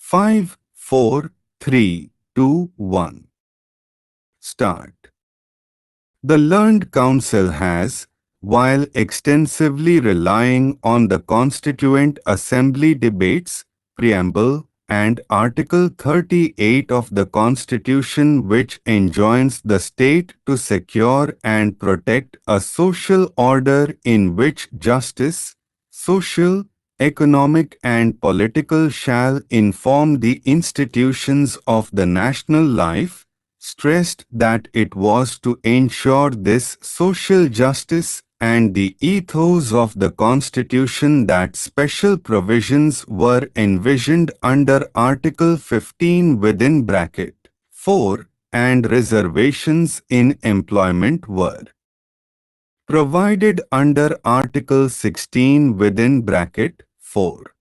5, 4, 3, 2, 1. Start. The Learned Council has, while extensively relying on the Constituent Assembly debates, preamble, and Article 38 of the Constitution, which enjoins the state to secure and protect a social order in which justice, social, economic and political shall inform the institutions of the national life, stressed that it was to ensure this social justice and the ethos of the Constitution that special provisions were envisioned under Article 15 within bracket 4 and reservations in employment were provided under Article 16 within bracket 4.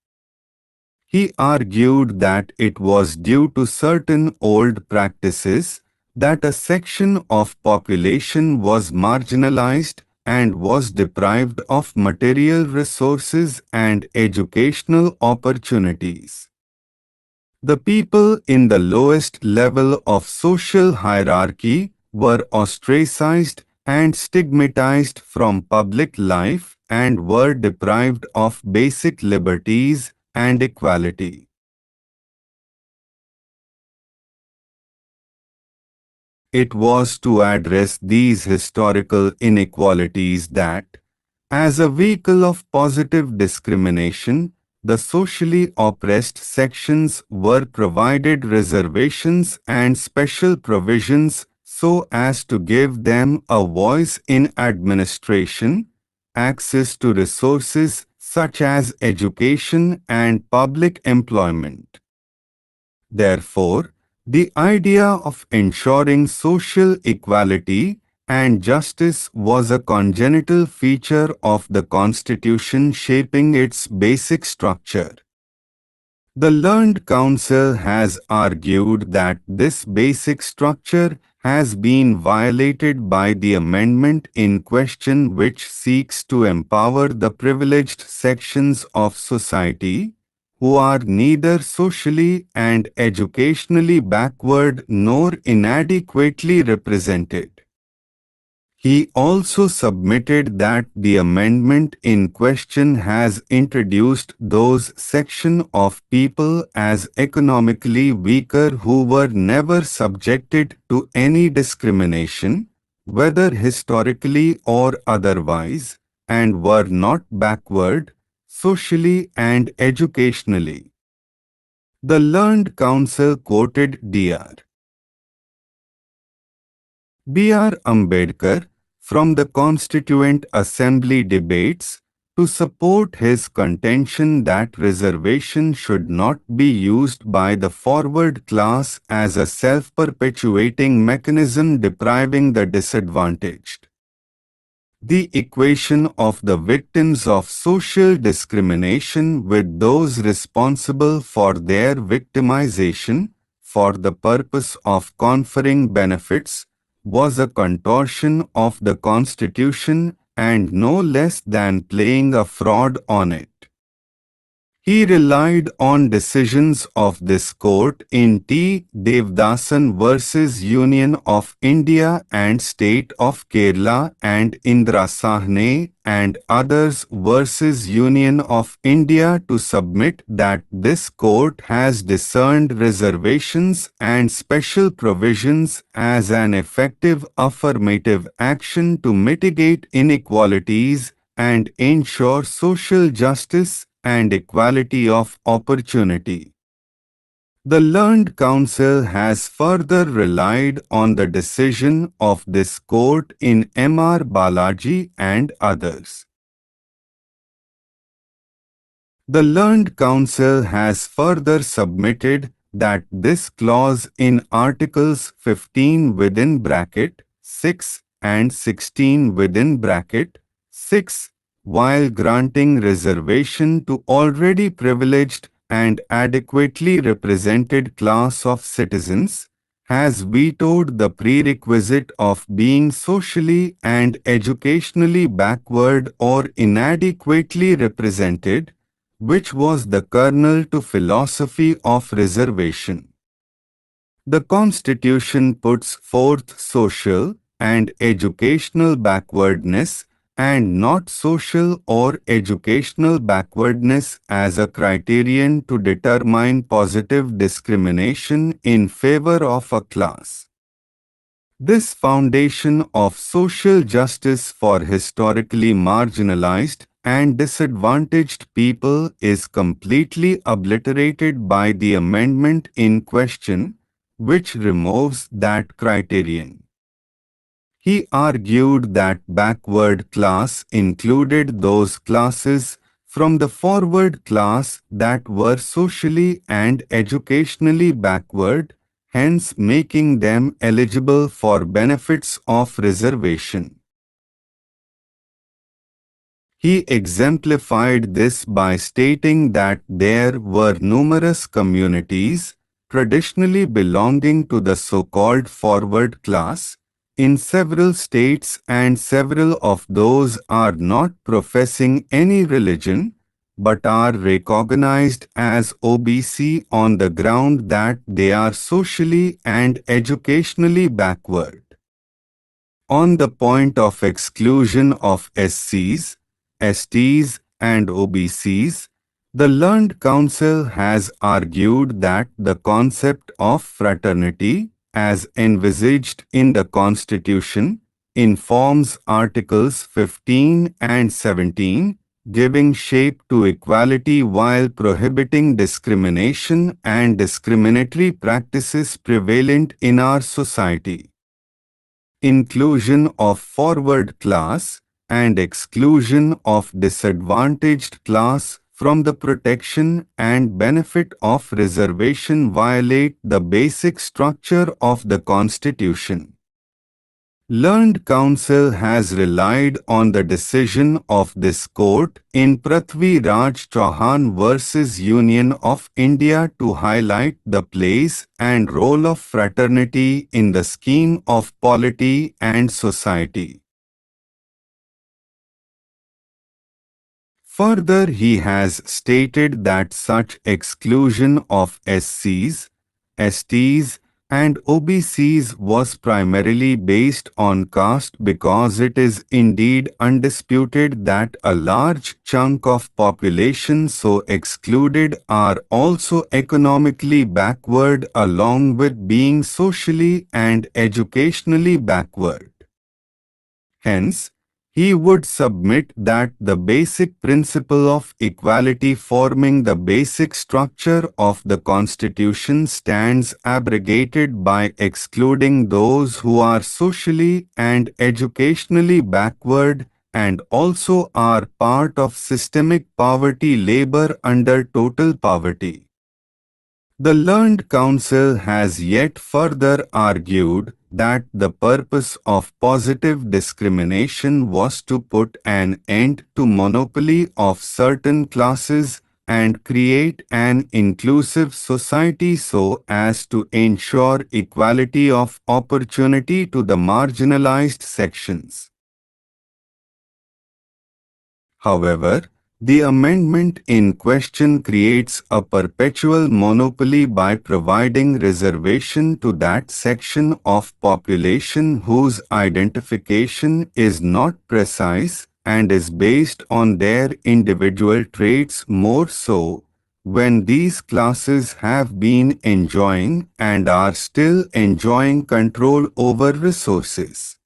He argued that it was due to certain old practices that a section of population was marginalized and was deprived of material resources and educational opportunities. The people in the lowest level of social hierarchy were ostracized and stigmatized from public life and were deprived of basic liberties and equality. It was to address these historical inequalities that, as a vehicle of positive discrimination, the socially oppressed sections were provided reservations and special provisions so as to give them a voice in administration, access to resources such as education and public employment. Therefore, the idea of ensuring social equality and justice was a congenital feature of the Constitution shaping its basic structure. The Learned Council has argued that this basic structure has been violated by the amendment in question, which seeks to empower the privileged sections of society, who are neither socially and educationally backward nor inadequately represented. He also submitted that the amendment in question has introduced those sections of people as economically weaker who were never subjected to any discrimination, whether historically or otherwise, and were not backward, socially and educationally. The Learned Council quoted Dr. B.R. Ambedkar from the Constituent Assembly debates to support his contention that reservation should not be used by the forward class as a self-perpetuating mechanism depriving the disadvantaged. The equation of the victims of social discrimination with those responsible for their victimization, for the purpose of conferring benefits, was a contortion of the Constitution and no less than playing a fraud on it. He relied on decisions of this court in T. Devdasan v. Union of India and State of Kerala and Indra Sahne and others v. Union of India to submit that this court has discerned reservations and special provisions as an effective affirmative action to mitigate inequalities and ensure social justice and equality of opportunity. The Learned Council has further relied on the decision of this court in M.R. Balaji and others. The Learned Council has further submitted that this clause in Articles 15 within bracket 6 and 16 within bracket 6, while granting reservation to already privileged and adequately represented class of citizens, has vetoed the prerequisite of being socially and educationally backward or inadequately represented, which was the kernel to philosophy of reservation. The Constitution puts forth social and educational backwardness and not social or educational backwardness as a criterion to determine positive discrimination in favor of a class. This foundation of social justice for historically marginalized and disadvantaged people is completely obliterated by the amendment in question, which removes that criterion. He argued that backward class included those classes from the forward class that were socially and educationally backward, hence making them eligible for benefits of reservation. He exemplified this by stating that there were numerous communities, traditionally belonging to the so-called forward class, in several states, and several of those are not professing any religion, but are recognized as OBC on the ground that they are socially and educationally backward. On the point of exclusion of SCs, STs and OBCs, the Learned Council has argued that the concept of fraternity, as envisaged in the Constitution, informs Articles 15 and 17, giving shape to equality while prohibiting discrimination and discriminatory practices prevalent in our society. Inclusion of forward class and exclusion of disadvantaged class from the protection and benefit of reservation violate the basic structure of the Constitution. Learned Counsel has relied on the decision of this court in Prithvi Raj Chauhan versus Union of India to highlight the place and role of fraternity in the scheme of polity and society. Further, he has stated that such exclusion of SCs, STs, and OBCs was primarily based on caste because it is indeed undisputed that a large chunk of population so excluded are also economically backward along with being socially and educationally backward. Hence, he would submit that the basic principle of equality forming the basic structure of the Constitution stands abrogated by excluding those who are socially and educationally backward and also are part of systemic poverty labor under total poverty. The Learned Counsel has yet further argued that the purpose of positive discrimination was to put an end to monopoly of certain classes and create an inclusive society so as to ensure equality of opportunity to the marginalized sections. However, the amendment in question creates a perpetual monopoly by providing reservation to that section of population whose identification is not precise and is based on their individual traits more so, when these classes have been enjoying and are still enjoying control over resources.